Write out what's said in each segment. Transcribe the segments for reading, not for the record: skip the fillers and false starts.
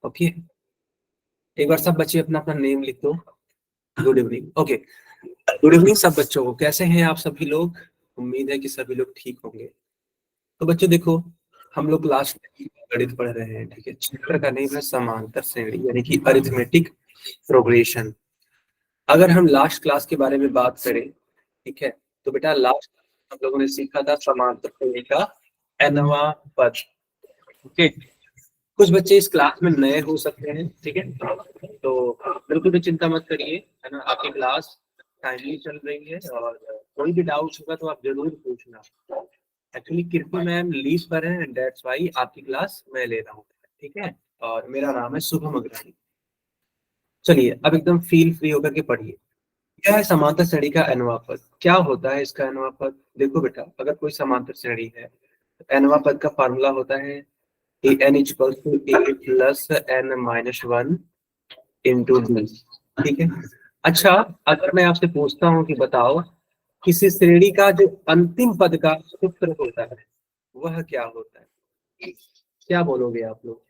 Okay, एक बार सब बच्चे अपना अपना नेम लिख दो। Good evening. Okay, good evening सब बच्चों को। कैसे हैं आप सभी लोग? उम्मीद है कि सभी लोग ठीक होंगे। तो बच्चों देखो, हम लोग लास्ट गणित पढ़ रहे हैं, ठीक है। चैप्टर का नेम है समांतर श्रेणी यानी कि अरिथमेटिक प्रोग्रेशन। अगर हम लास्ट क्लास के बारे में बात करें, ठीक है, तो बेटा लास्ट हम लोगों ने सीखा था समांतर श्रेणी का nवां पद। ओके, कुछ बच्चे इस क्लास में नए हो सकते हैं, ठीक है, तो बिल्कुल भी चिंता मत करिए, है ना। आपकी क्लास टाइमली चल रही है और कोई भी डाउट होगा तो आप जरूर पूछना। एक्चुअली कीर्ति मैम लीव पर है, दैट्स व्हाई आपकी क्लास मैं ले रहा हूँ, ठीक है। और मेरा नाम है शुभम अग्रवाल। चलिए अब एकदम फील फ्री होकर के पढ़िए। क्या है समांतर श्रेणी का nवां पद? क्या होता है इसका nवां पद? देखो बेटा, अगर कोई समांतर श्रेणी है तो nवां पद का फार्मूला होता है n equals to a plus n minus one into D, ठीक है। अच्छा, अगर मैं आपसे पूछता हूँ कि बताओ किसी श्रेणी का जो अंतिम पद का सूत्र होता है वह क्या होता है? क्या बोलोगे आप लोग?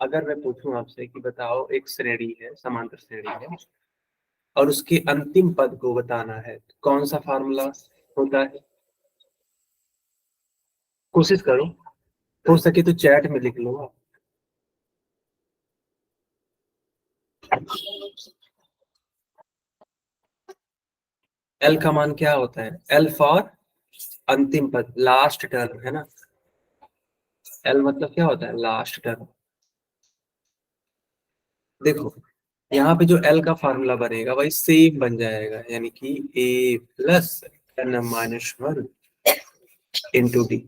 अगर मैं पूछूं आपसे कि बताओ एक श्रेणी है, समांतर श्रेणी है, और उसके अंतिम पद को बताना है, तो कौन सा फार्मूला होता है? कोशिश करो, हो सके तो चैट में लिख लो आप। एल का मान क्या होता है? एल फॉर अंतिम पद, लास्ट टर्म, है ना। एल मतलब क्या होता है? Last term. देखो, यहाँ पे जो एल का फार्मूला बनेगा वही सेम बन जाएगा, यानी कि A plus N minus one into D.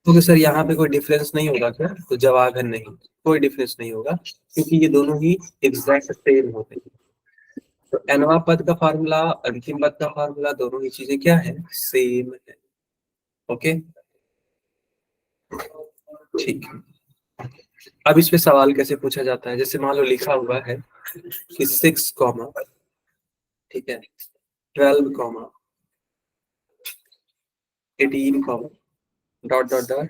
तो सर यहाँ पे कोई डिफरेंस नहीं होगा क्या? तो जवाब है नहीं, कोई डिफरेंस नहीं होगा, क्योंकि ये दोनों ही एग्जैक्ट सेम होते हैं। तो एनवा पद का फार्मूला, अंतिम पद का फार्मूला, दोनों ही चीजें क्या है? सेम है। ओके, ठीक है। अब इस पे सवाल कैसे पूछा जाता है? जैसे मान लो लिखा हुआ है कि 6 कॉमा, ठीक है, 12 comma 18 comma dot dot dot,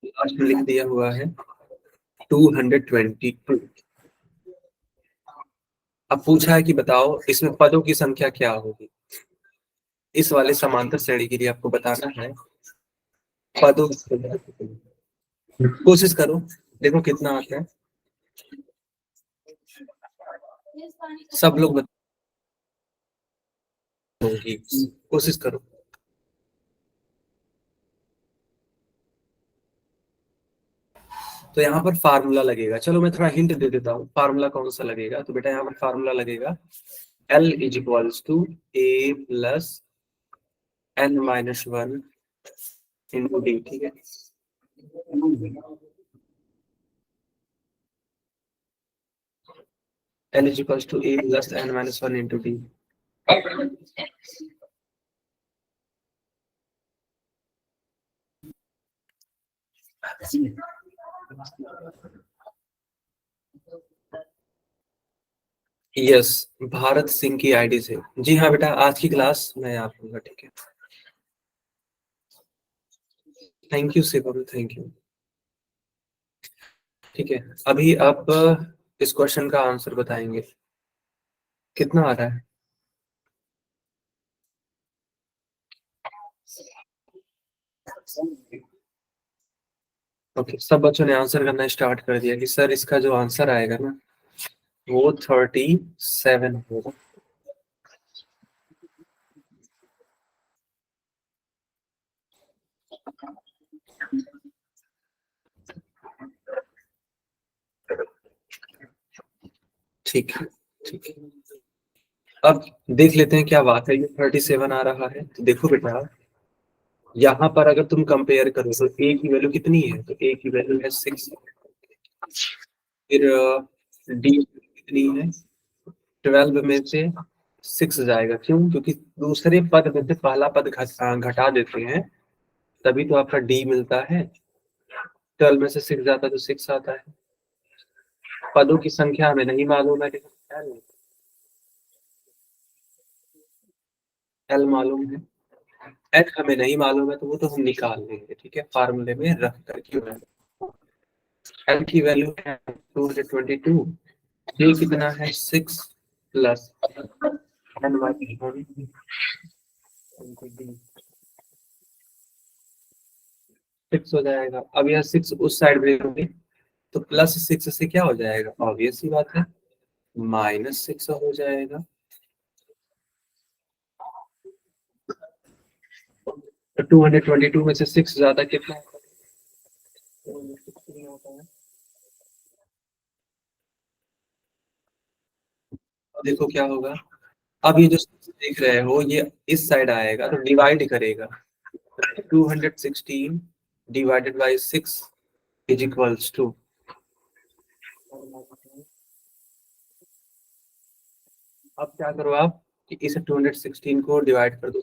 last में लिख दिया हुआ है 222। अब पूछा है कि बताओ इसमें पदों की संख्या क्या होगी। इस वाले समांतर श्रेणी के लिए आपको बताना है पदों की संख्या कितनी। कोशिश करो, देखो कितना आता है। सब लोग बताओगी, कोशिश करो। तो यहाँ पर फार्मूला लगेगा, चलो मैं थोड़ा हिंट दे देता हूँ फार्मूला कौन सा लगेगा। तो बेटा यहाँ पर फार्मूला लगेगा L is equals to A plus N minus one into D, ठीक है। L is equals to A plus N minus one into D. Yes, Bharat Singh की आईडी से। जी हाँ बेटा, आज की क्लास मैं आप लूंगा, ठीक है। Thank you Shivam, thank you. ठीक है, अभी आप इस क्वेश्चन का आंसर बताएंगे, कितना आ रहा है? ओके, सब बच्चों ने आंसर करना स्टार्ट कर दिया कि सर इसका जो आंसर आएगा ना वो 37 होगा। ठीक है, ठीक है। अब देख लेते हैं क्या वाकई में 37 आ रहा है। तो देखो बेटा, यहाँ पर अगर तुम कंपेयर करो तो ए की वैल्यू कितनी है? तो ए की वैल्यू है 6। फिर डी कितनी है? 12 में से 6 जाएगा, क्यों? क्योंकि दूसरे पद में से पहला पद घटा देते हैं, तभी तो आपका डी मिलता है। 12 में से 6 जाता है तो 6 आता है। पदों की संख्या हमें नहीं मालूम है, एल मालूम है, एच हमें नहीं मालूम है, तो वो तो हम निकाल लेंगे, ठीक है, फार्मूले में रख करके। एल की वैल्यू है 222, ये कितना है 6 प्लस एन माइनस 6 हो जाएगा। अब यह 6 उस साइड भेजोगे तो प्लस 6 से क्या हो जाएगा, ऑब्वियस सी बात है -6 हो जाएगा। तो 222 में से 6 ज्यादा कितना होता है? देखो क्या होगा, अब ये जो देख रहे हो ये इस साइड आएगा तो डिवाइड करेगा, 216 divided by 6 is equals to, अब क्या करो आप कि इस 216 को डिवाइड कर दो,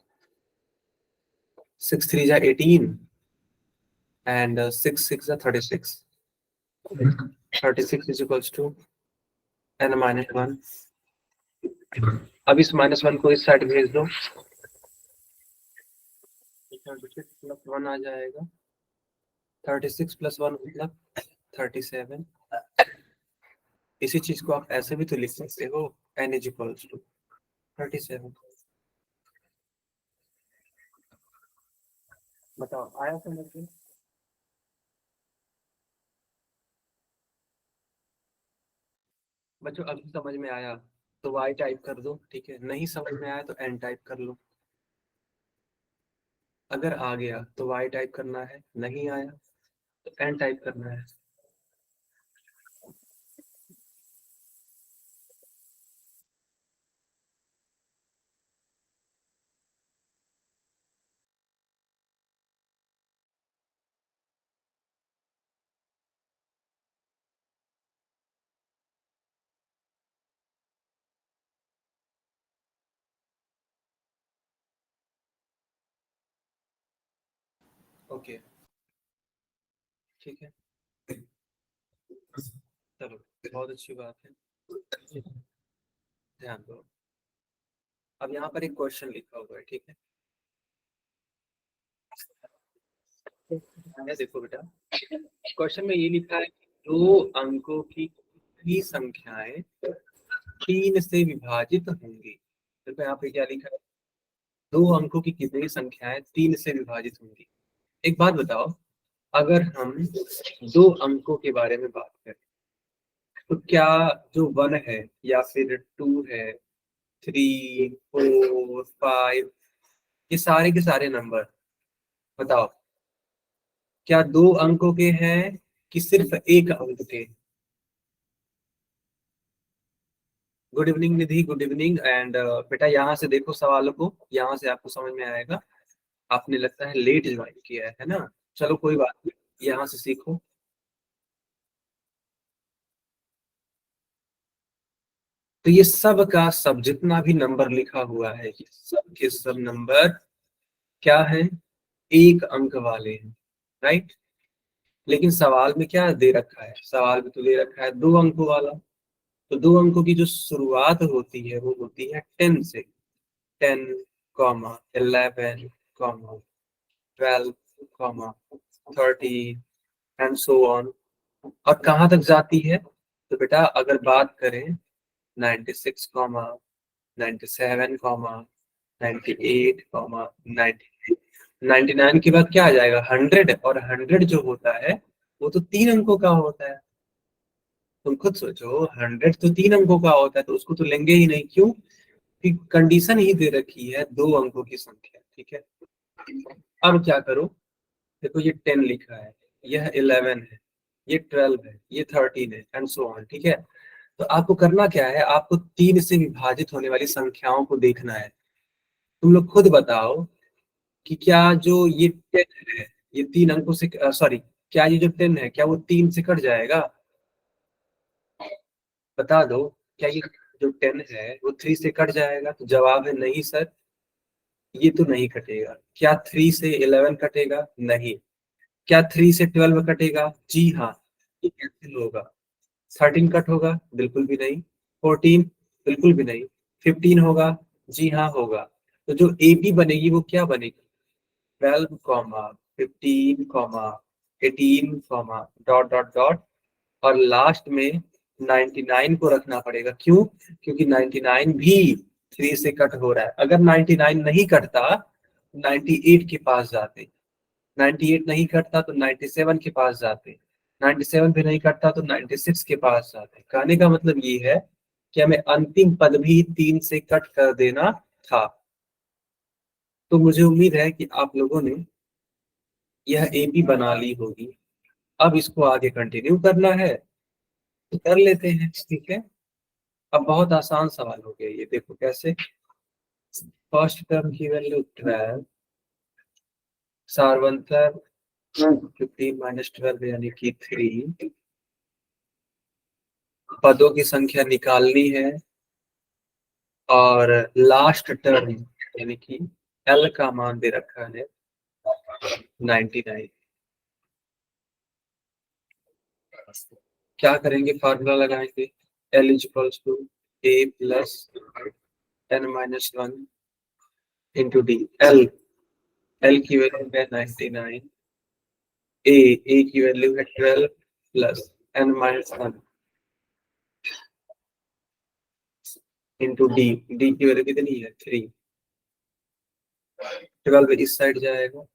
6 3 जा 18 एंड 6 6 जा 36, 36 इज इक्वल्स टू n-1। अब इस -1 को इस साइड भेज दो, 1 आ जाएगा, 36 + 1 मतलब 37। इसी चीज को आप ऐसे भी तो लिख सकते हो, n इज इक्वल्स टू 37। बताओ आया समझ में? बच्चों अभी समझ में आया तो y टाइप कर दो, ठीक है, नहीं समझ में आया तो n टाइप कर लो। अगर आ गया तो y टाइप करना है, नहीं आया तो n टाइप करना है। ओके ठीक है, चलो बहुत अच्छी बात है, ध्यान दो। अब यहाँ पर एक क्वेश्चन लिखा हुआ है, ठीक है, देखो बेटा, क्वेश्चन में ये लिखा है कि दो अंकों की ही संख्याएं 3 से विभाजित होंगी। देखो यहाँ पे क्या लिखा है, दो अंकों की कितनी संख्याएं 3 से विभाजित होंगी। एक बात बताओ, अगर हम दो अंकों के बारे में बात करें तो क्या जो 1 है या फिर 2 है, 3 4 5, ये सारे के सारे नंबर, बताओ क्या दो अंकों के हैं कि सिर्फ एक अंक के? Good evening Nidhi, good evening. And बेटा यहाँ से देखो सवालों को, यहाँ से आपको समझ में आएगा। आपने लगता है लेट ज्वाइन किया है ना, चलो कोई बात नहीं, यहाँ से सीखो। तो ये सब का सब जितना भी नंबर लिखा हुआ है, ये सब के सब नंबर क्या है, एक अंक वाले हैं, राइट। लेकिन सवाल में क्या दे रखा है, सवाल में तो दे रखा है दो अंकों वाला। तो दो अंकों की जो शुरुआत होती है वो होती है 10 से, 10 comma 11 comma 12 comma 13 and so on. और कहाँ तक जाती है, तो बेटा अगर बात करें 96 कॉमा 97 कॉमा 98 कॉमा 90, 99 के बाद क्या आ जाएगा 100, और 100 जो होता है वो तो 3 अंकों का होता है। तुम खुद सोचो, 100 तो 3 अंकों का होता है तो उसको तो लेंगे ही नहीं, क्यों कि कंडीशन ही दे रखी है दो अंकों की संख्या, ठीक है। अब क्या करो, देखो ये 10 लिखा है, यह 11 है, ये 12 है, ये 13 है एंड सो ऑन, ठीक है। तो आपको करना क्या है, आपको 3 से विभाजित होने वाली संख्याओं को देखना है। तुम लोग खुद बताओ कि क्या जो ये 10 है ये 3 अंकों से, सॉरी, क्या ये जो 10 है क्या वो 3 से कट जाएगा, बता दो। क्या ये जो 10 है वो 3 से कट जाएगा, तो जवाब है नहीं सर, ये तो नहीं कटेगा। क्या 3 से 11 कटेगा, नहीं। क्या 3 से 12 कटेगा, जी हाँ, ये कैंसिल होगा। 13 कट होगा, बिल्कुल भी नहीं। 14 बिल्कुल भी नहीं। 15 होगा, जी हाँ होगा। तो जो एपी बनेगी वो क्या बनेगी, 12 comma 15 comma 18 comma dot dot dot और लास्ट में 99 को रखना पड़ेगा। क्यों? क्योंकि 99 भी 3 से कट हो रहा है। अगर 99 नहीं कटता 98 के पास जाते, 98 नहीं कटता तो 97 के पास जाते, 97 भी नहीं कटता तो 96 के पास जाते। कहने का मतलब ये है कि हमें अंतिम पद भी 3 से कट कर देना था। तो मुझे उम्मीद है कि आप लोगों ने यह एपी बना ली होगी। अब इसको आगे कंटिन्यू करना है तो कर लेते हैं, ठीक है। अब बहुत आसान सवाल हो गया ये, देखो कैसे। फर्स्ट टर्म की वैल्यू 12, सारवंतर 15 माइनस 12 यानी कि 3, पदों की संख्या निकालनी है और लास्ट टर्म यानी कि एल का मान दे रखा है 99। क्या करेंगे? फार्मूला लगाएंगे। L equals to A plus N minus one into D. L, L की वैल्यू है 99, ए की वैल्यू है 12 plus N minus one into D. D की वैल्यू कितनी है? 3। 12 इस साइड जाएगा,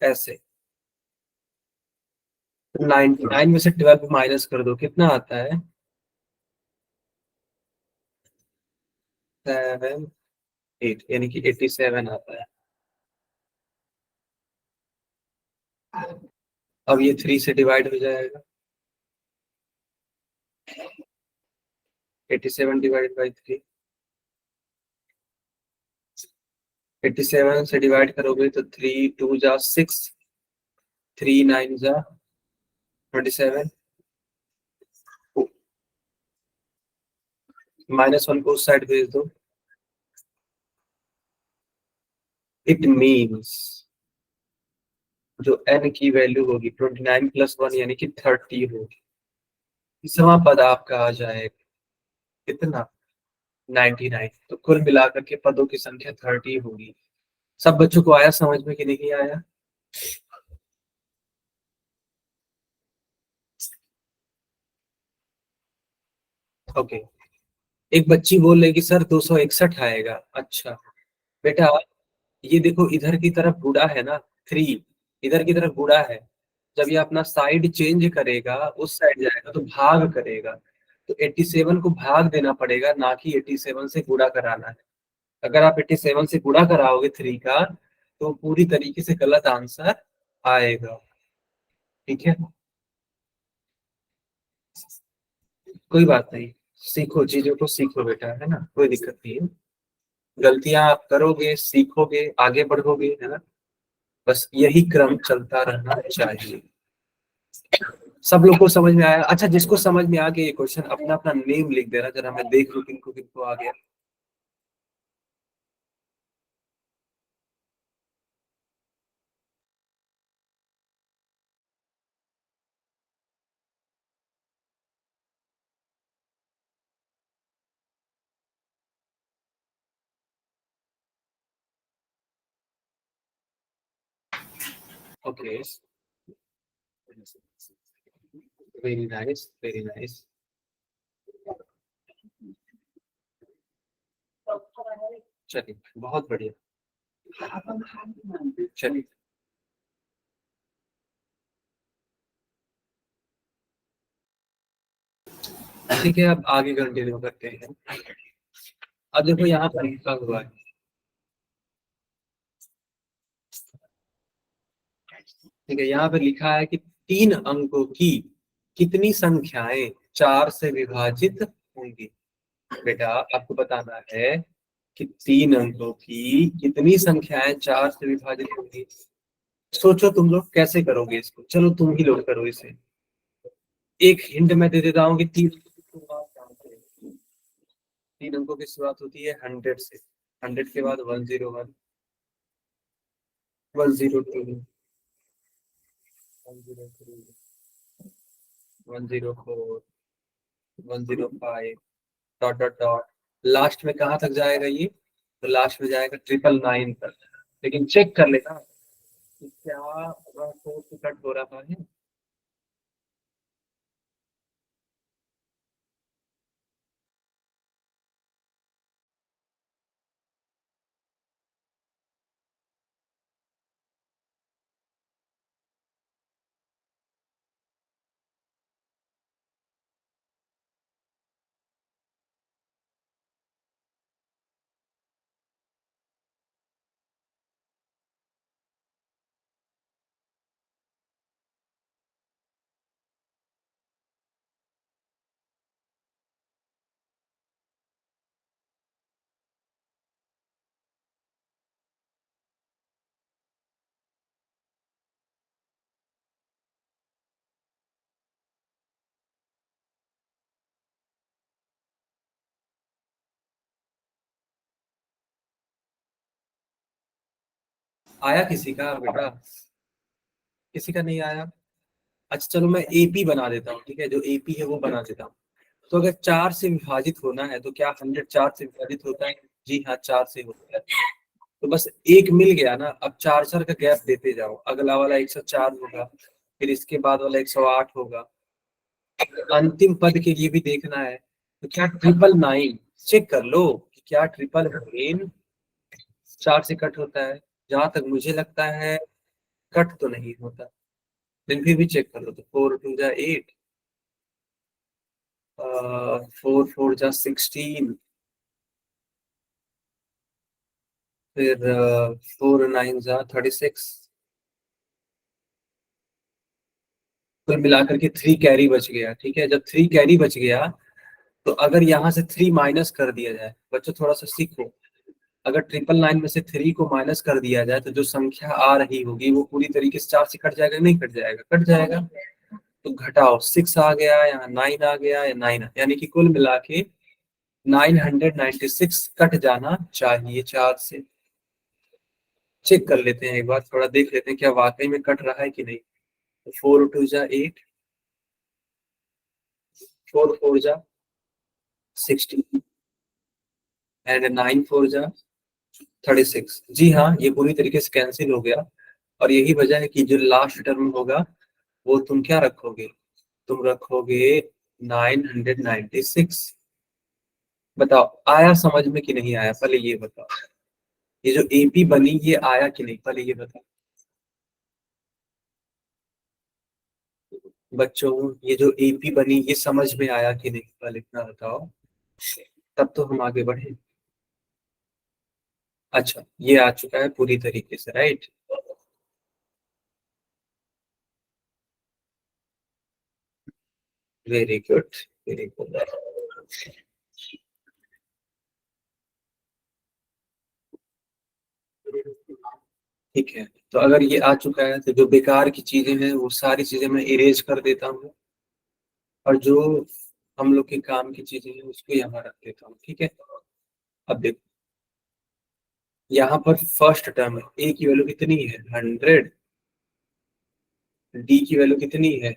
ऐसे। 99 में से 12 माइनस कर दो, कितना आता है? 7 8 यानी कि 87 आता है। अब ये 3 से डिवाइड हो जाएगा। 87 डिवाइड बाई 3, 87 से डिवाइड करोगे तो 3 2 जा 6, 3 9 जा 27, -1 को उस साइड भेज दो। इट मीन्स जो n की वैल्यू होगी 29 प्लस 1 यानी कि 30 होगी। तीसरा पद आपका आ जाएगा कितना? 99। तो कुल मिलाकर के पदों की संख्या 30 होगी। सब बच्चों को आया समझ में कि नहीं आया? ओके। एक बच्ची बोल रही कि सर 261 आएगा। अच्छा बेटा, ये देखो इधर की तरफ गुड़ा है ना, 3 इधर की तरफ गुड़ा है। जब ये अपना साइड चेंज करेगा उस साइड जाएगा तो भाग करेगा। तो 87 को भाग देना पड़ेगा, ना कि 87 से गुणा कराना है। अगर आप 87 से गुणा कराओगे 3 का तो पूरी तरीके से गलत आंसर आएगा, ठीक है। कोई बात नहीं, सीखो, चीजों को सीखो बेटा, है ना, कोई दिक्कत नहीं है। गलतियां आप करोगे, सीखोगे, आगे बढ़ोगे, है ना। बस यही क्रम चलता रहना चाहिए। सब लोग को समझ में आया? अच्छा, जिसको समझ में आ गया ये क्वेश्चन अपना अपना नेम लिख देना, जरा मैं देख लूं किनको किनको आ गया। Okay, very nice, very nice. चलिए, बहुत बढ़िया। चलिए, ठीक है, अब आगे कंटिन्यू करते हैं। अब देखो यहाँ पर लिखा हुआ है, ठीक है, यहाँ पे लिखा है कि 3 अंकों की कितनी संख्याएं 4 से विभाजित होंगी। बेटा आपको बताना है कि 3 अंकों की कितनी संख्याएं 4 से विभाजित होंगी। सोचो तुम लोग कैसे करोगे इसको, चलो तुम ही लोग करो इसे। एक हिंट मैं दे देता हूँ कि 3 अंकों की शुरुआत होती है 100 से। 100 के बाद 101, 102, 103, 104, 105, डॉट डॉट डॉट। लास्ट में कहाँ तक जाएगा ये? तो लास्ट में जाएगा 999 तक। लेकिन चेक कर लेना कि क्या वह 4 से कट हो रहा है। आया किसी का बेटा? किसी का नहीं आया? अच्छा चलो मैं एपी बना देता हूँ, ठीक है, जो एपी है वो बना देता हूँ। तो अगर 4 से विभाजित होना है तो क्या 100 4 से विभाजित होता है? जी हाँ, 4 से होता है। तो बस एक मिल गया ना, अब 4 4 का गैप देते जाओ, अगला वाला 104 होगा, फिर इसके बाद वाला 108 होगा, अंतिम पद के लिए भी देखना है। तो क्या 999 चेक कर लो कि क्या 999 4 से कट होता है? जहां तक मुझे लगता है कट तो नहीं होता, लेकिन फिर भी चेक कर लो। तो 4 2 जा 8, 4 4 जा 16, फिर 4 9 जा 36। कुल मिलाकर के 3 कैरी बच गया, ठीक है। जब 3 कैरी बच गया तो अगर यहाँ से 3 माइनस कर दिया जाए, बच्चों थोड़ा सा सीखो, अगर 999 में से 3 को माइनस कर दिया जाए तो जो संख्या आ रही होगी वो पूरी तरीके से 4 से कट जाएगा, नहीं कट जाएगा? कट जाएगा। तो घटाओ, 6 आ गया, यहाँ 9 आ गया, या 9, यानी कि कुल मिला के 996 कट जाना चाहिए 4 से। चेक कर लेते हैं एक बार, थोड़ा देख लेते हैं क्या वाकई में कट रहा है कि नहीं। तो 4 2 जा 8, 4 4 जा 16, एंड 9 4 जा 36। जी हाँ, ये पूरी तरीके से कैंसिल हो गया। और यही वजह है कि जो लास्ट टर्म होगा वो तुम क्या रखोगे? तुम रखोगे 996। बताओ आया समझ में कि नहीं आया, पहले ये बताओ। ये जो एपी बनी ये आया कि नहीं, पहले ये बताओ बच्चों। ये जो एपी बनी ये समझ में आया कि नहीं, पहले इतना बताओ, तब तो हम आगे बढ़े। अच्छा, ये आ चुका है पूरी तरीके से, right. Very good, very good. ठीक है, तो अगर ये आ चुका है तो जो बेकार की चीजें हैं वो सारी चीजें मैं इरेज कर देता हूँ, और जो हम लोग के काम की चीजें हैं उसको यहाँ रख देता हूँ, ठीक है। अब देखो, यहाँ पर फर्स्ट टर्म है, ए की वैल्यू कितनी है? 100। डी की वैल्यू कितनी है?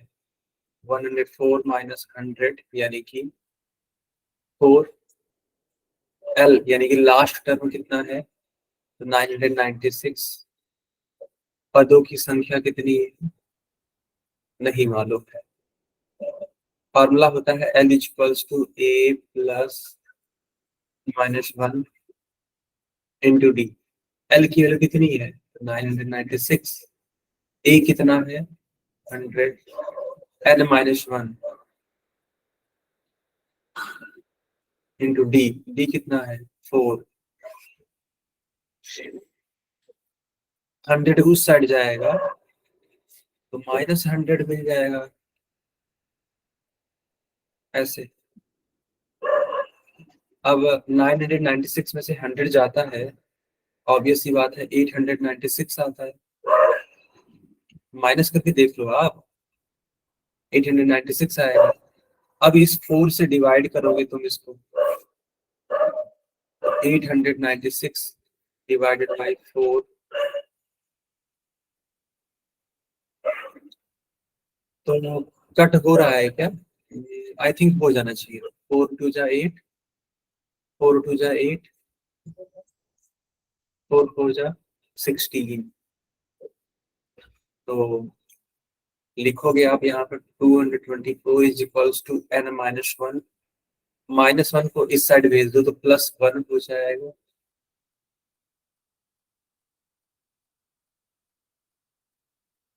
104 माइनस 100, यानी कि 4। एल यानी कि लास्ट टर्म कितना है? तो 996। पदों की संख्या कितनी है? नहीं मालूम है। फॉर्मूला होता है L equals to A plus -1 into D. L की वैल्यू कितनी है? 996। ए कितना है? 100। N -1 into D. डी कितना है? 4। 100 उस साइड जाएगा तो -100 मिल जाएगा, ऐसे। अब 996 में से 100 जाता है, ऑब्वियस सी बात है 896 आता है। माइनस करके देख लो आप, 896 आएगा। अब इस 4 से डिवाइड करोगे तुम इसको, 896 डिवाइडेड बाई 4, तो कट हो रहा है क्या? आई थिंक हो जाना चाहिए। 4 2 जा 8, 4 2 जा 8, 4 4 जा 16। तो लिखोगे आप यहाँ पर 224 is equals to n minus one. Minus one को इस साइड भेज दो तो प्लस वन हो जाएगा।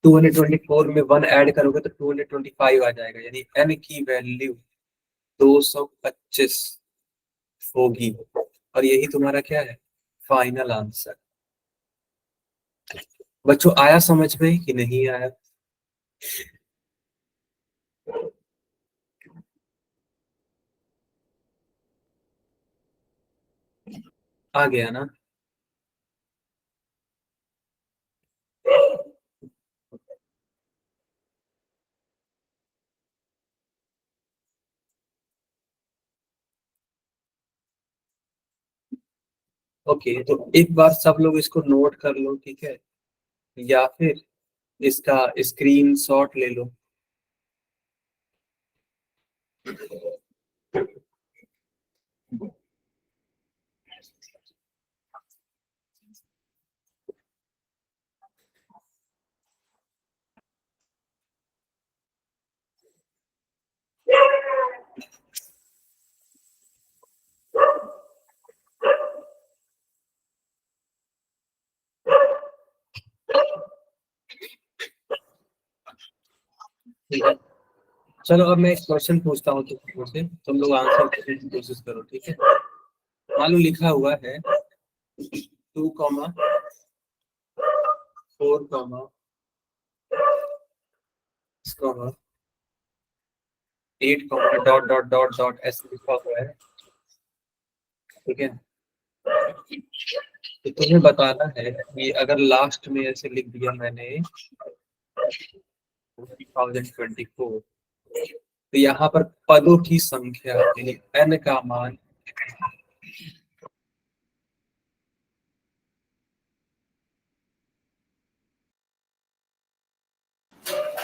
टू 224 में वन ऐड करोगे तो 225 आ जाएगा, यानी n की वैल्यू 225 होगी। और यही तुम्हारा क्या है, फाइनल आंसर। बच्चों आया समझ में कि नहीं आया? आ गया ना? ओके, तो एक बार सब लोग इसको नोट कर लो, ठीक है, या फिर इसका स्क्रीन शॉट ले लो। ठीक है, चलो अब मैं एक क्वेश्चन पूछता हूँ तुम लोगों से, तुम लोग आंसर करने की कोशिश करो, ठीक है। मान लो लिखा हुआ है 2, 4, 8, डॉट डॉट डॉट डॉट ऐसे लिखा हुआ है, ठीक है। तो तुम्हें बताना है कि अगर लास्ट में ऐसे लिख दिया मैंने 2024, तो यहाँ पर पदों की संख्या यानी n का मान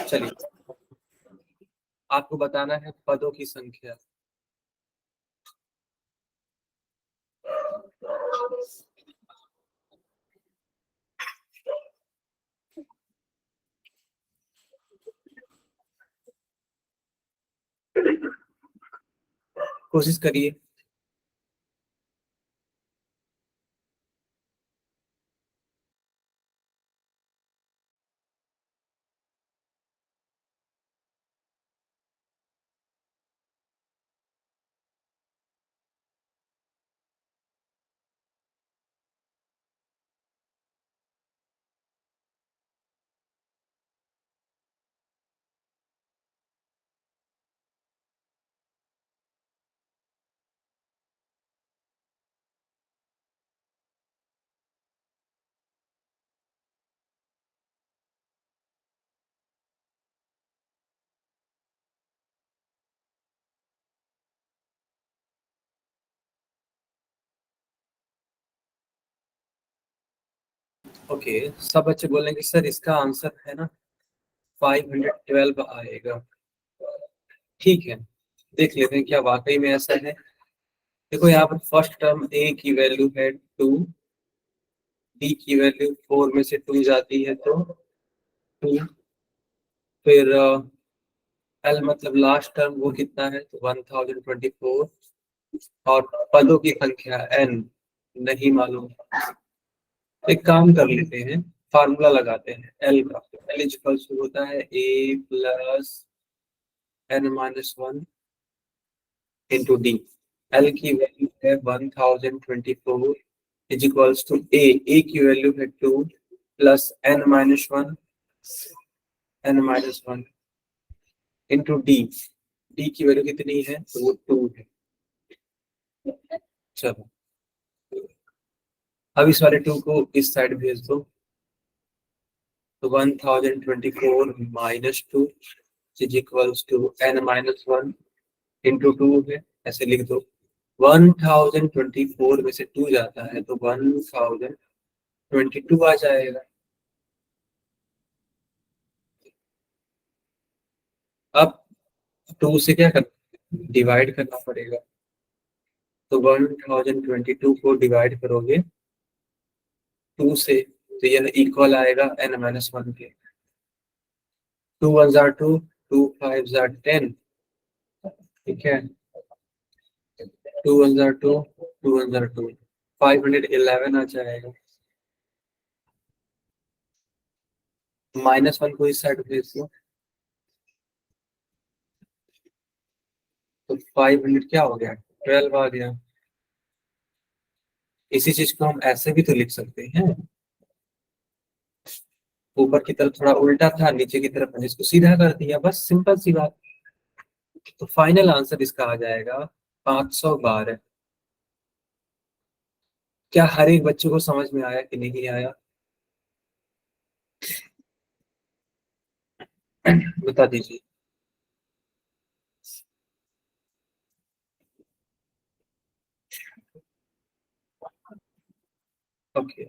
चलिए आपको बताना है पदों की संख्या। कोशिश करिए। ओके, सब बच्चे बोलेंगे सर इसका आंसर है ना 512 आएगा। ठीक है, देख लेते हैं क्या वाकई में ऐसा है। देखो यहाँ पर फर्स्ट टर्म a की वैल्यू है 2, b की वैल्यू 4 में से 2 जाती है तो 2, फिर l मतलब लास्ट टर्म वो कितना है तो 1024, और पदों की संख्या n नहीं मालूम। एक काम कर लेते हैं, फार्मूला लगाते हैं l का। l इक्वल्स होता है a plus n minus one into D. L की वैल्यू है 1024 इज इक्वल्स टू ए की वैल्यू है 2 plus n minus one into D. D की वैल्यू कितनी है तो वो 2 है। चलो अब इस वाले 2 को इस साइड भेज दो, तो 1024 minus 2 is equals to n-1 into 2 है, ऐसे लिख दो। 1024 में से 2 जाता है तो 1022 आ जाएगा। अब 2 से क्या करना, डिवाइड करना पड़ेगा। तो 1022 को डिवाइड करोगे 2 से, तो यह इक्वल आएगा n-1 के। 2 1 are 2, 2 5 are 10, ठीक है। 2 1 are 2, 2 1 are 2, 511 आ जाएगा। -1 को इस साइड भेज दो, तो 500 क्या हो गया, 12 आ गया। इसी चीज को हम ऐसे भी तो लिख सकते हैं, ऊपर की तरफ थोड़ा उल्टा था, नीचे की तरफ मैंने इसको सीधा कर दिया, बस सिंपल सी बात। तो फाइनल आंसर इसका आ जाएगा 512। क्या हर एक बच्चे को समझ में आया कि नहीं आया? बता दीजिए। ओके,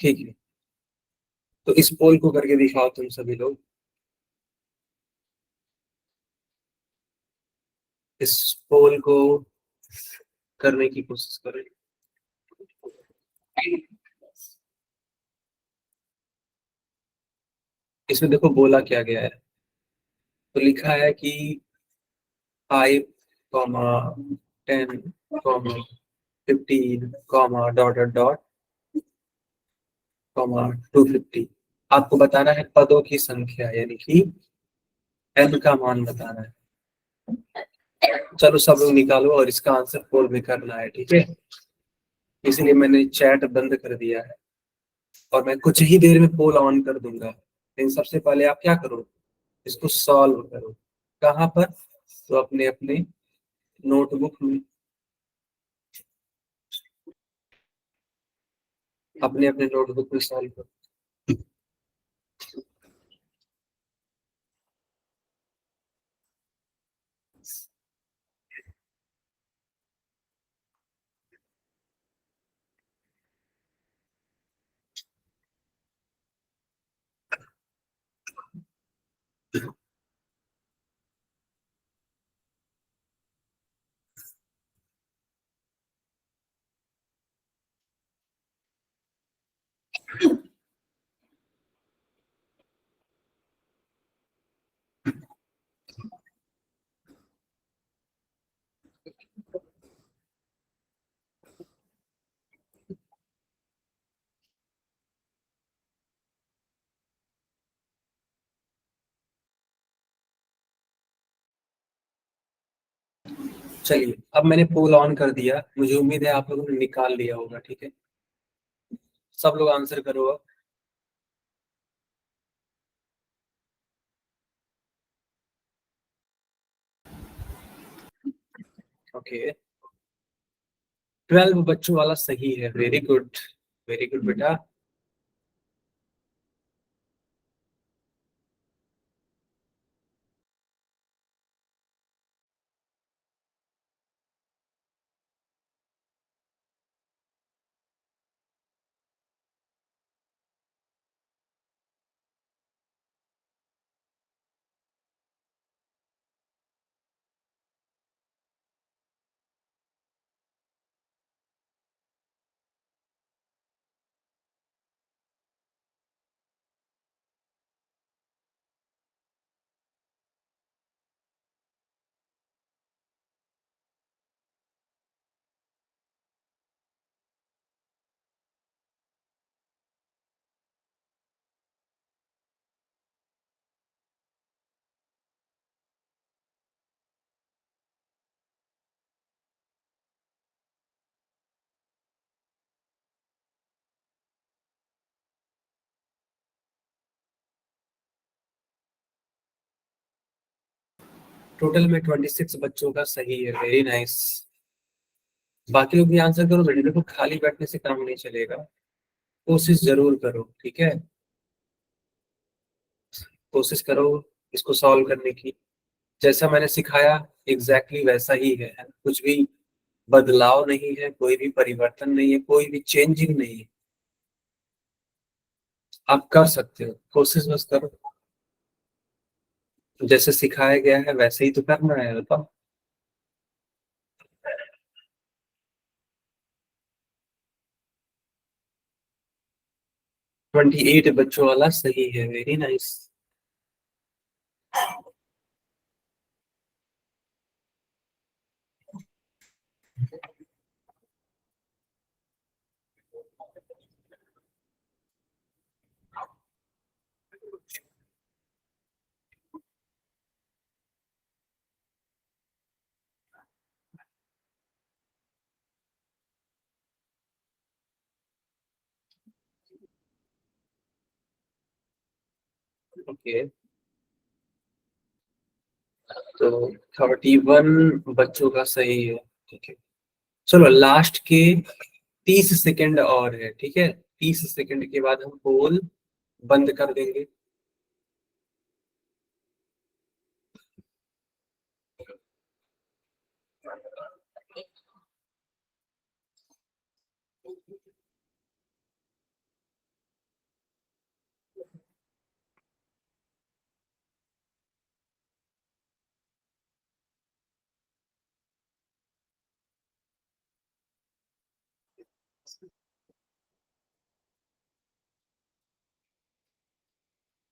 ठीक है, तो इस पोल को करके दिखाओ तुम सभी लोग। इस पोल को करने की कोशिश करें। इसमें देखो बोला क्या गया है, तो लिखा है कि 5, 10, 15, $250। आपको बताना है पदों की संख्या, यानी कि n का मान बताना है। चलो सब लोग निकालो, और इसका आंसर पोल में करना है, ठीक है। इसीलिए मैंने चैट बंद कर दिया है, और मैं कुछ ही देर में पोल ऑन कर दूंगा। लेकिन सबसे पहले आप क्या करो, इसको सॉल्व करो। कहाँ पर? तो अपने अपने नोटबुक में, अपने अपने नोटबुक में सॉल्व करो। चलिए, अब मैंने पोल ऑन कर दिया, मुझे उम्मीद है आप लोगों ने निकाल लिया होगा, ठीक है। सब लोग आंसर करो अब। ओके, 12 बच्चों वाला सही है, वेरी गुड, वेरी गुड बेटा। टोटल में 26 बच्चों का सही है, वेरी नाइस। बाकी लोग भी आंसर करो बेटे, देखो खाली बैठने से काम नहीं चलेगा, कोशिश जरूर करो, ठीक है। कोशिश करो इसको सॉल्व करने की, जैसा मैंने सिखाया एग्जैक्टली वैसा ही है, कुछ भी बदलाव नहीं है, कोई भी परिवर्तन नहीं है, कोई भी चेंजिंग नहीं है। आप कर सकते हो, कोशिश बस करो। जैसे सिखाया गया है वैसे ही तो करना है, बताओ। 28 बच्चों वाला सही है, वेरी नाइस। ओके, तो 31 बच्चों का सही है, ठीक है। चलो लास्ट के 30 सेकंड और है, ठीक है। 30 सेकंड के बाद हम पोल बंद कर देंगे।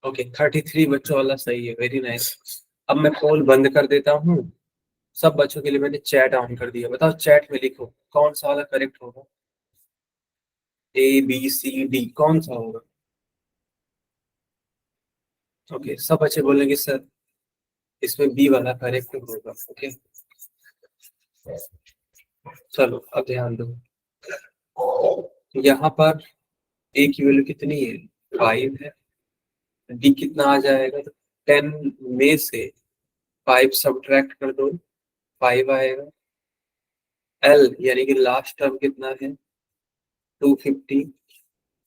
ओके, 33 बच्चों वाला सही है, वेरी नाइस। अब मैं पोल बंद कर देता हूँ। सब बच्चों के लिए मैंने चैट ऑन कर दिया, बताओ चैट में लिखो कौन सा वाला करेक्ट होगा। ABCD कौन सा होगा? ओके, सब बच्चे बोलेंगे सर इसमें बी वाला करेक्ट होगा। ओके, चलो अब ध्यान दो। यहाँ पर ए की वैल्यू कितनी है? 5 है। डी कितना आ जाएगा? तो 10 में से 5 सब्ट्रैक्ट कर दो, 5 आएगा। एल यानी कि लास्ट टर्म कितना है? 250।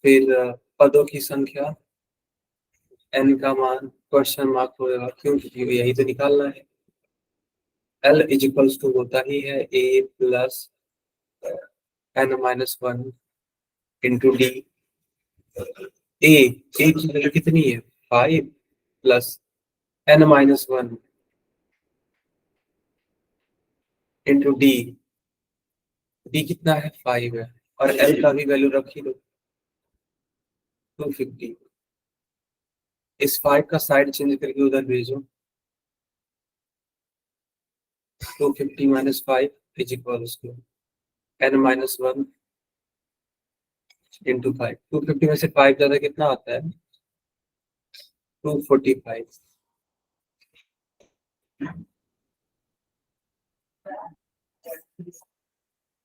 फिर पदों की संख्या, एन का मान क्वेश्चन मार्क होगा, क्यों? क्योंकि यही तो निकालना है। एल इज इक्वल्स टू होता ही है ए प्लस n-1 इंटू डी। ए ए की वैल्यू कितनी है? 5 plus n-1 into D. D कितना है? 5 है। और एल का भी वैल्यू रख ही लो, 250। इस 5 का साइड चेंज करके उधर भेजो। 250 minus 5 is equals to n-1 into 5। 250 में से 5 ज्यादा कितना आता है? 245।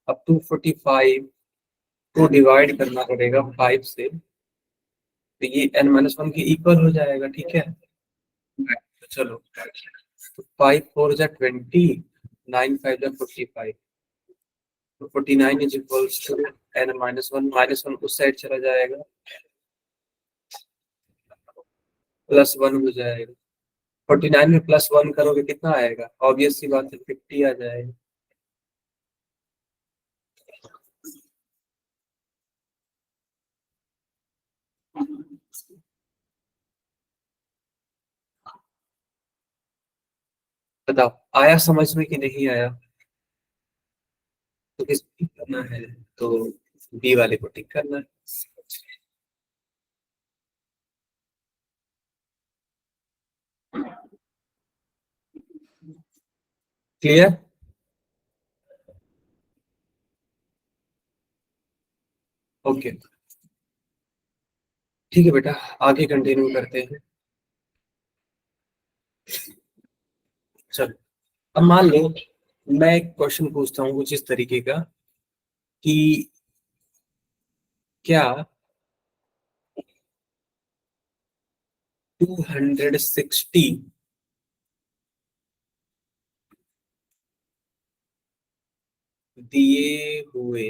अब 245 को डिवाइड करना पड़ेगा 5 से, तो ये n-1 के इक्वल हो जाएगा, ठीक है। तो चलो, तो 5 4 जा 20, 9 5 जा 45। तो 49 इज इक्वल्स टू n-1, -1 उस साइड चला जाएगा, +1 हो जाएगा। 49 में +1 करोगे कितना आएगा? ऑब्वियस सी बात है, 50 आ जाएगा। बताओ आया समझ में कि नहीं आया? तो किस टिक करना है? तो बी वाले को टिक करना है। क्लियर? ओके, ठीक है बेटा, आगे कंटिन्यू करते हैं। चलो, अब मान लो मैं एक क्वेश्चन पूछता हूँ कुछ इस तरीके का कि क्या 260 दिए हुए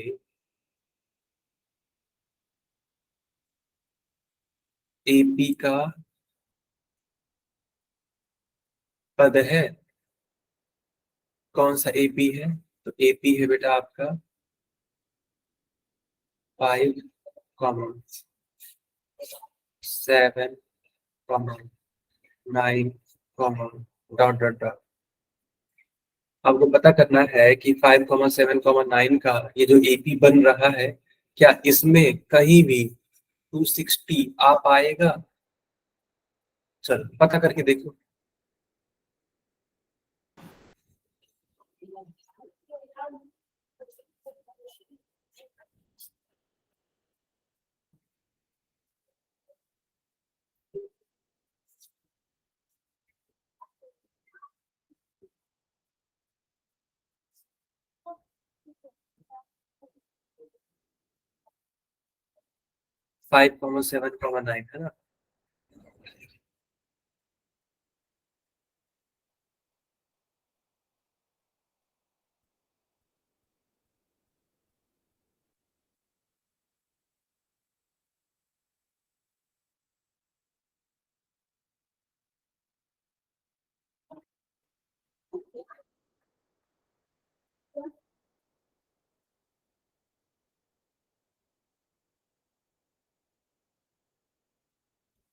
एपी का पद है? कौन सा एपी है? तो एपी है बेटा आपका 5, 7, 9, कॉमा डॉट डॉट डॉट। आपको पता करना है कि 5,7,9 का ये जो एपी बन रहा है, क्या इसमें कहीं भी 260 आ पाएगा? चलो पता करके देखो। Five comma seven comma nine है ना।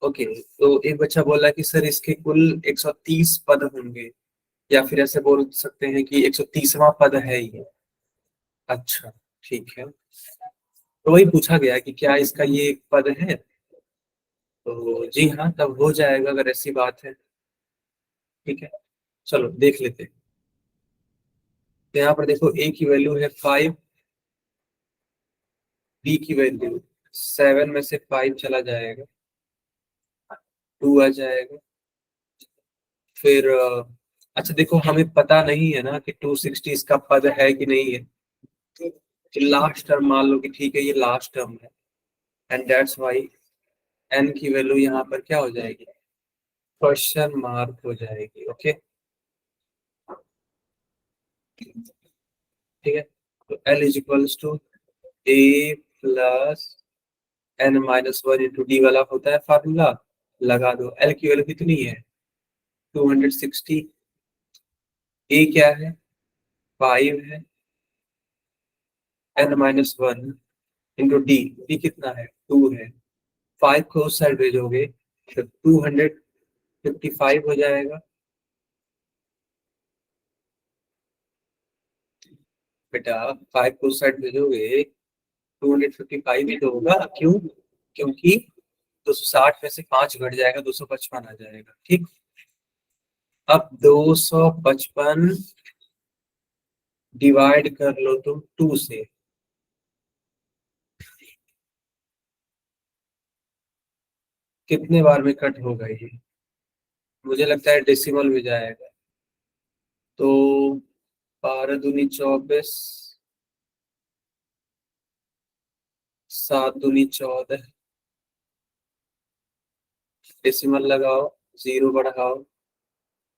ओके, तो एक बच्चा बोला कि सर इसके कुल 130 पद होंगे, या फिर ऐसे बोल सकते हैं कि 130वां पद है ये। अच्छा, ठीक है। तो वही पूछा गया कि क्या इसका ये एक पद है, तो जी हाँ, तब हो जाएगा अगर ऐसी बात है। ठीक है, चलो देख लेते हैं। तो यहाँ पर देखो, ए की वैल्यू है 5, बी की वैल्यू 7 में से 5 चला जाएगा, 2 आ जाएगा। फिर अच्छा देखो, हमें पता नहीं है ना कि 260 इसका पद है कि नहीं है। कि लास्ट टर्म मान लो कि ठीक है, ये लास्ट टर्म है, एंड दैट्स वाई एन की वैल्यू यहाँ पर क्या हो जाएगी, क्वेश्चन मार्क हो जाएगी। ओके, ठीक है। तो L is equals to A plus N minus one into D वाला होता है फार्मूला, लगा दो। एल की वैल्यू कितनी है, 260। ए क्या है, 5 है, N minus one into D, D कितना है, 2 है। 5 को उस साइड भेजोगे तो 255 हो जाएगा। बेटा 5 को उस साइड भेजोगे 255 ही तो होगा, क्यों? क्योंकि 260 में से 5 घट जाएगा, 255 आ जाएगा। ठीक, अब 255 डिवाइड कर लो तुम 2 से, कितने बार में कट होगा ये? मुझे लगता है डेसिमल में जाएगा। तो 12 दूनी 24, 7 दूनी 14, डेसिमल लगाओ, जीरो बढ़ाओ,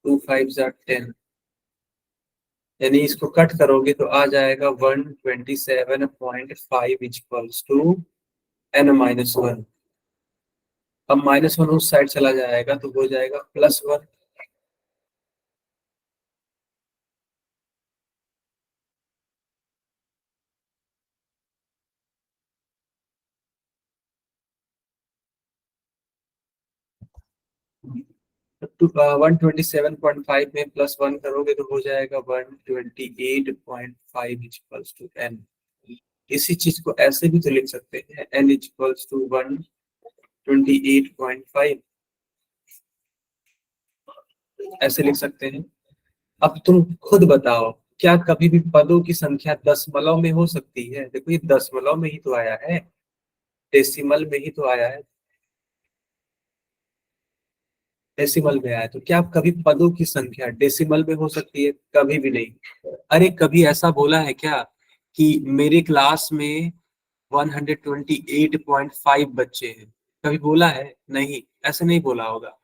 2 5 जा 10, यानी इसको कट करोगे तो आ जाएगा 127.5 equals to N minus one. अब माइनस वन उस साइड चला जाएगा तो हो जाएगा +1। तो 127.5 में +1 करोगे तो हो जाएगा 128.5 इक्वल्स टू एन। इसी चीज को ऐसे भी तो लिख सकते हैं, एन इक्वल्स टू 128.5, ऐसे लिख सकते हैं। अब तुम खुद बताओ, क्या कभी भी पदों की संख्या दशमलव में हो सकती है? देखो ये दशमलव में ही तो आया है, डेसिमल में ही तो आया है, डेसिमल में आया है। तो क्या कभी पदों की संख्या डेसिमल में हो सकती है? कभी भी नहीं। अरे कभी ऐसा बोला है क्या कि मेरे क्लास में 128.5 बच्चे हैं? कभी बोला है? नहीं, ऐसे नहीं बोला होगा।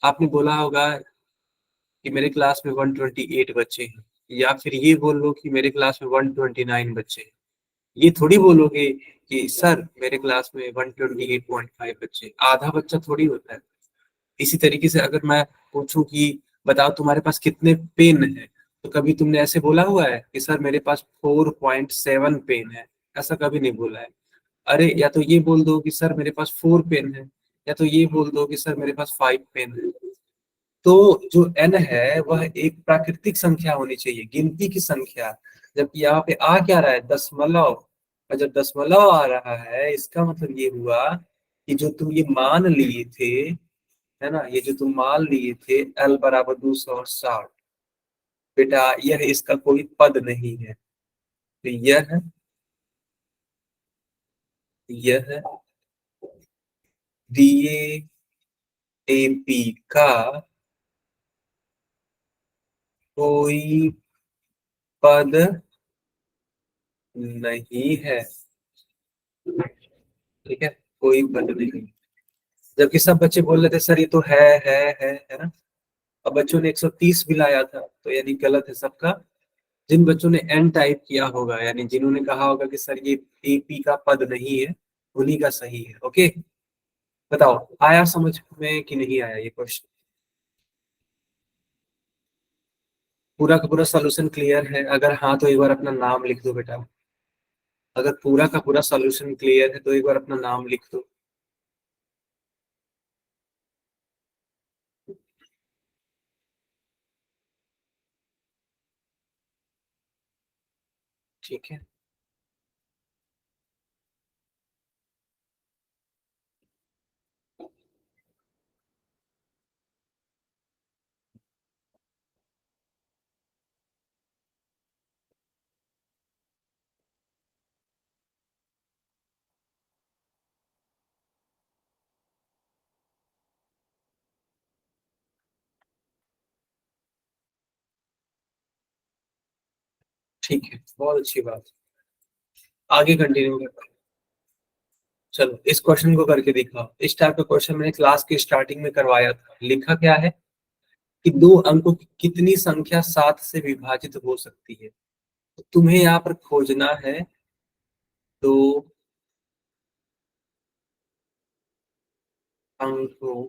आपने बोला होगा कि मेरे क्लास में 128 बच्चे हैं, या फिर ये बोल लो कि मेरे क्लास में 129 बच्चे हैं। ये थोड़ी बोलोगे कि सर मेरे क्लास में 128.5 बच्चे, आधा बच्चा थोड़ी होता है। इसी तरीके से अगर मैं पूछूं कि बताओ तुम्हारे पास कितने पेन है, तो कभी तुमने ऐसे बोला हुआ है कि सर मेरे पास 4.7 पेन है? ऐसा कभी नहीं बोला है। अरे या तो ये बोल दो कि सर मेरे पास 4 पेन है, या तो ये बोल दो कि सर मेरे पास 5 पेन है। तो जो n है वह एक प्राकृतिक संख्या होनी चाहिए, गिनती की संख्या। जबकि यहाँ पे आ क्या रहा है, दशमलव। और जब दशमलव आ रहा है इसका मतलब ये हुआ कि जो तुम ये मान लिए थे, है ना, ये जो तुम मान लिए थे l बराबर 260, बेटा यह इसका कोई पद नहीं है। तो यह DAP का कोई पद नहीं है। ठीक है, कोई पद नहीं। जबकि सब बच्चे बोल रहे थे सर ये तो है ना। अब बच्चों ने 130 भी लाया था, तो यानी गलत है सबका। जिन बच्चों ने एन टाइप किया होगा, यानी जिन्होंने कहा होगा कि सर ये एपी का पद नहीं है, उन्हीं का सही है। ओके, बताओ आया समझ में कि नहीं आया ये क्वेश्चन? पूरा का पूरा सॉल्यूशन क्लियर है? अगर हाँ तो एक बार अपना नाम लिख दो बेटा। अगर पूरा का पूरा सॉल्यूशन क्लियर है तो एक बार अपना नाम लिख दो। ठीक है, ठीक है, बहुत अच्छी बात। आगे कंटिन्यू करते हैं। चलो इस क्वेश्चन को करके दिखाओ। इस टाइप का क्वेश्चन मैंने क्लास की स्टार्टिंग में करवाया था। लिखा क्या है कि दो अंकों की कितनी संख्या 7 से विभाजित हो सकती है। तो तुम्हें यहाँ पर खोजना है दो अंकों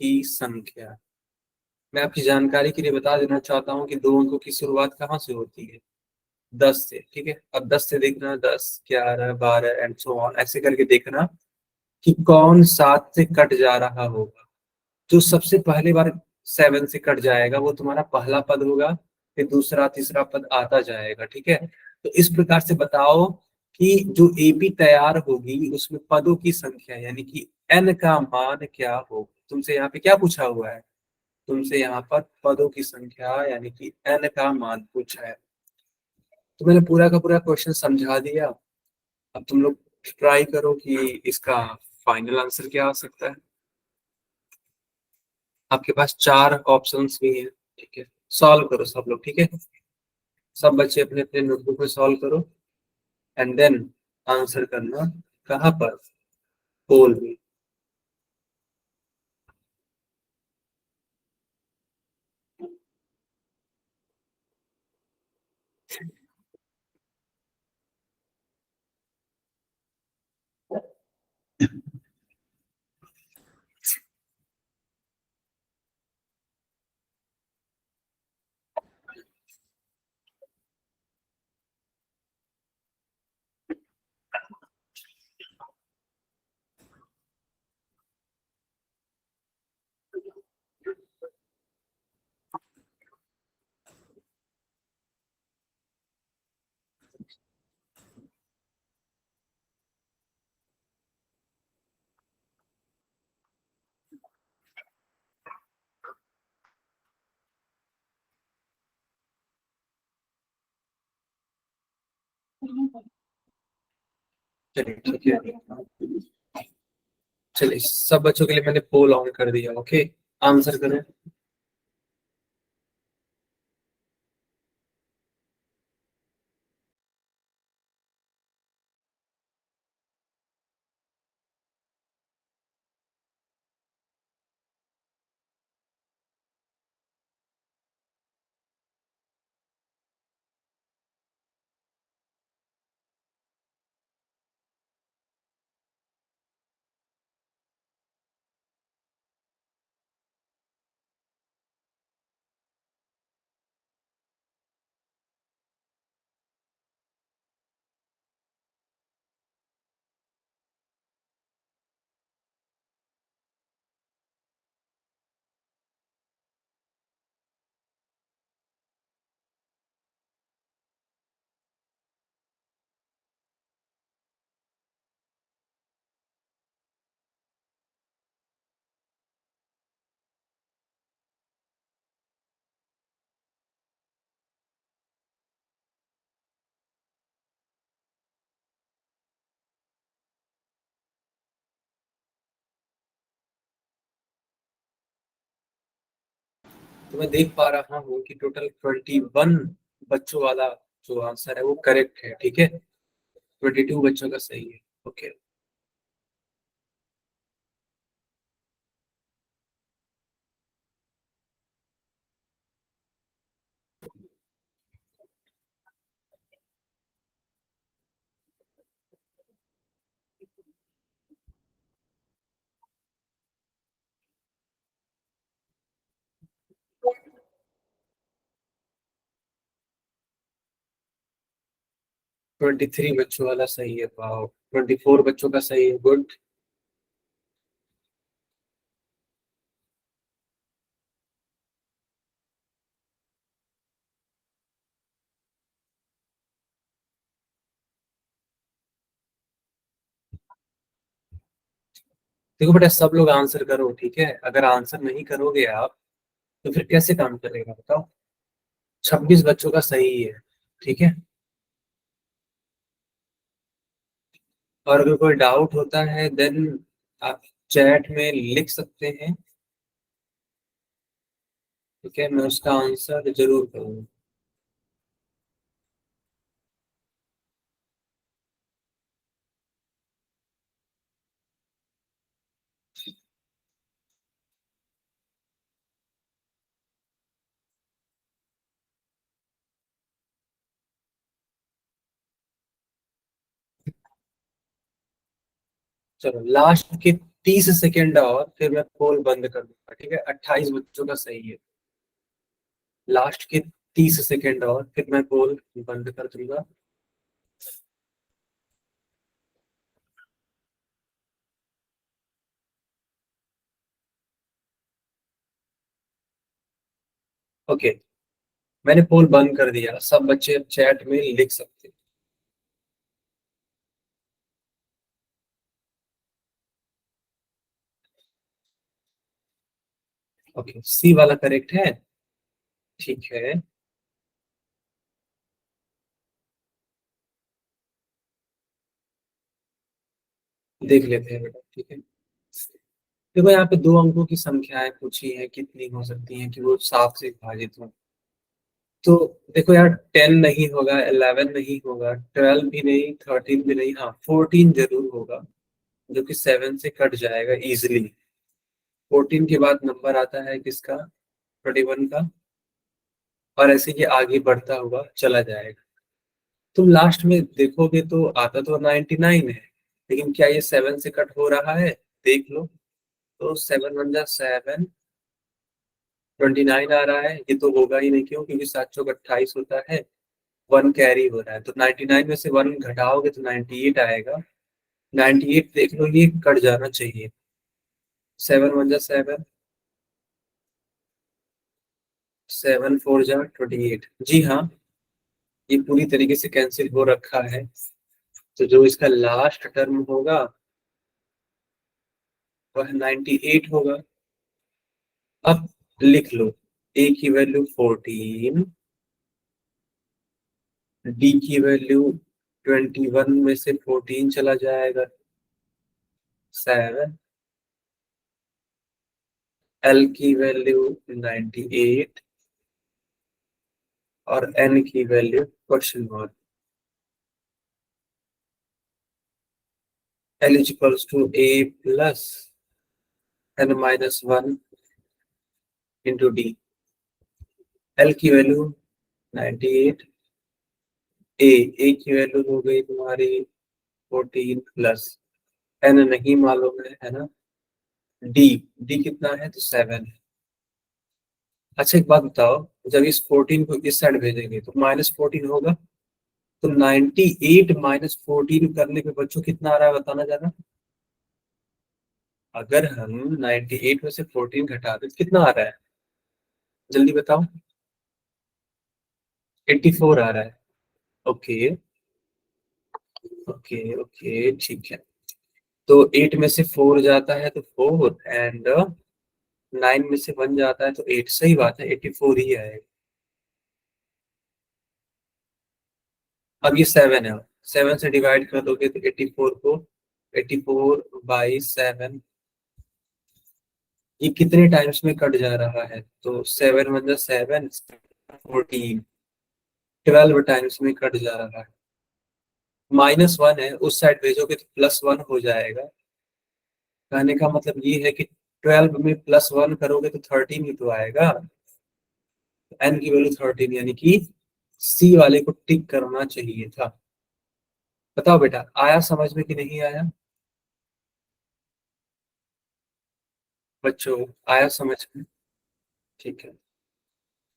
की संख्या। मैं आपकी जानकारी के लिए बता देना चाहता हूँ कि दो अंकों की शुरुआत कहाँ से होती है, 10 से। ठीक है, अब 10 से देखना, 10, 11, 12 एंड सो ऑन, ऐसे करके देखना कि कौन 7 से कट जा रहा होगा। जो सबसे पहले बार 7 से कट जाएगा वो तुम्हारा पहला पद होगा, फिर दूसरा तीसरा पद आता जाएगा। ठीक है, तो इस प्रकार से बताओ कि जो एपी तैयार होगी उसमें पदों की संख्या यानी कि एन का मान क्या होगा। तुमसे यहाँ पे क्या पूछा हुआ है, तुमसे यहाँ पर पदों की संख्या यानी कि एन का मान पूछा है। तो मैंने पूरा का पूरा क्वेश्चन समझा दिया। अब तुम लोग ट्राई करो कि इसका फाइनल आंसर क्या आ सकता है। आपके पास चार ऑप्शंस भी हैं। ठीक है, सॉल्व करो सब लोग। ठीक है, सब बच्चे अपने अपने नोटबुक में सॉल्व करो एंड देन आंसर करना। कहाँ पर? पोल में। चलिए ठीक है, चलिए सब बच्चों के लिए मैंने पोल ऑन कर दिया। ओके, आंसर करें। तो मैं देख पा रहा हूँ कि टोटल 21 बच्चों वाला जो आंसर है वो करेक्ट है, ठीक है। 22 बच्चों का सही है। ओके, 23 बच्चों वाला सही है, वाह। 24 बच्चों का सही है, गुड। देखो बेटा, सब लोग आंसर करो, ठीक है। अगर आंसर नहीं करोगे आप तो फिर कैसे काम करेगा बताओ। 26 बच्चों का सही है, ठीक है। और अगर कोई डाउट होता है देन आप चैट में लिख सकते हैं, ठीक है। मैं उसका आंसर जरूर करूंगा। चलो लास्ट के 30 सेकेंड और फिर मैं पोल बंद कर दूंगा, ठीक है। 28 बच्चों का सही है। लास्ट के 30 सेकेंड और फिर मैं पोल बंद कर दूंगा। ओके, मैंने पोल बंद कर दिया, सब बच्चे अब चैट में लिख सकते हैं। ओके, सी वाला करेक्ट है, ठीक है। देख लेते हैं बेटा, ठीक है। देखो यहाँ पे दो अंकों की संख्याएं पूछी है, कितनी हो सकती हैं कि वो 7 से विभाजित हो। तो देखो यार, 10 नहीं होगा, 11 नहीं होगा, 12 भी नहीं, 13 भी नहीं, हाँ 14 जरूर होगा, जो कि 7 से कट जाएगा इजिली। 14 के बाद नंबर आता है किसका? 21 का। और ऐसे ये आगे बढ़ता हुआ चला जाएगा। तुम लास्ट में देखोगे तो आता तो 99 है, लेकिन क्या ये 7 से कट हो रहा है? देख लो। तो 7 × 1 = 7, 29 आ रहा है। ये तो होगा ही नहीं, क्यों? क्योंकि 7 × 28 होता है, 1 कैरी हो रहा है। तो 99 में से 1 घटाओगे तो 98 आएगा। 98 देख लो, ये कट जाना चाहिए। 7 × 1 = 7, 7 × 4 = 28। जी हाँ, ये पूरी तरीके से कैंसिल हो रखा है। तो जो इसका लास्ट टर्म होगा वह 98 होगा। अब लिख लो, ए की वैल्यू 14, डी की वैल्यू 21 में से 14 चला जाएगा, 7, एल की वैल्यू 98 और एन की value question mark. L equals to A plus n-1 into D. L की वैल्यू 98, ए की वैल्यू हो गई तुम्हारी 14 प्लस एन नहीं मालूम है ना। डी, डी कितना है? तो 7 है। अच्छा एक बात बताओ, जब इस 14 को इस साइड भेजेंगे तो -14 होगा। तो 98 -14 करने पे बच्चों कितना आ रहा है बताना जरा। अगर हम 98 में से 14 घटा दें तो कितना आ रहा है? जल्दी बताओ। 84 आ रहा है। ओके, ओके, ओके, ठीक है। तो 8 में से 4 जाता है तो 4, एंड 9 में से 1 जाता है तो 8। सही बात है, 84 ही आएगा। अब ये 7 है, 7 से डिवाइड कर दोगे तो 84 को, 84/7 ये कितने टाइम्स में कट जा रहा है? तो 7 × 7 14, 12 टाइम्स में कट जा रहा है। -1 है, उस साइड भेजोगे तो +1 हो जाएगा। कहने का मतलब ये है कि 12 में +1 करोगे तो 13 ही तो आएगा। n की वैल्यू 13, यानी कि सी वाले को टिक करना चाहिए था। बताओ बेटा, आया समझ में कि नहीं आया? बच्चों, आया समझ में? ठीक है,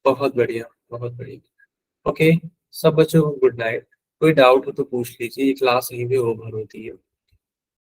बहुत बढ़िया, बहुत बढ़िया। ओके, सब बच्चों को गुड नाइट। कोई डाउट हो तो पूछ लीजिए, ये क्लास यहीं पे ओवर होती है।